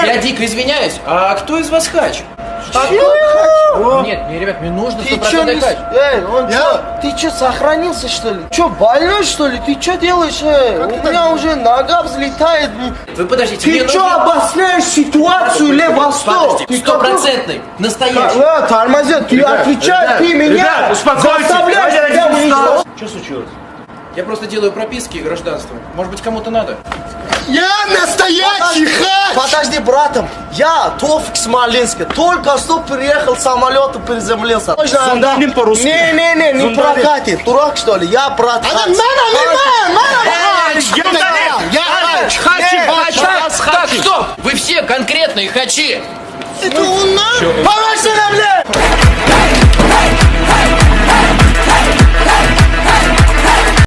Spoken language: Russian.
Я дико извиняюсь, а кто из вас хач? Нет, ребят, мне нужно 100% хач. Ты что, сохранился, что ли? Что, больной, что ли? Ты что делаешь? У меня уже нога взлетает. Вы подождите, мне Ты что, нужно... обосняешь ситуацию, Лев Восток? Подожди, стопроцентный, настоящий. Тормозет, ты отвечай, ты меня заставляешь себя уничтожить. Что случилось? Я просто делаю прописки и гражданство. Может быть, кому-то надо? Я настоящий хач! Подожди, братом, я Тофик Смоленска, только что приехал, самолет приземлился. Зондалин по-русски. Не прокатит, дурак что ли? Я брат хач. Так, стоп! Вы все конкретные хачи! Это он нам? Помощь нам, блядь!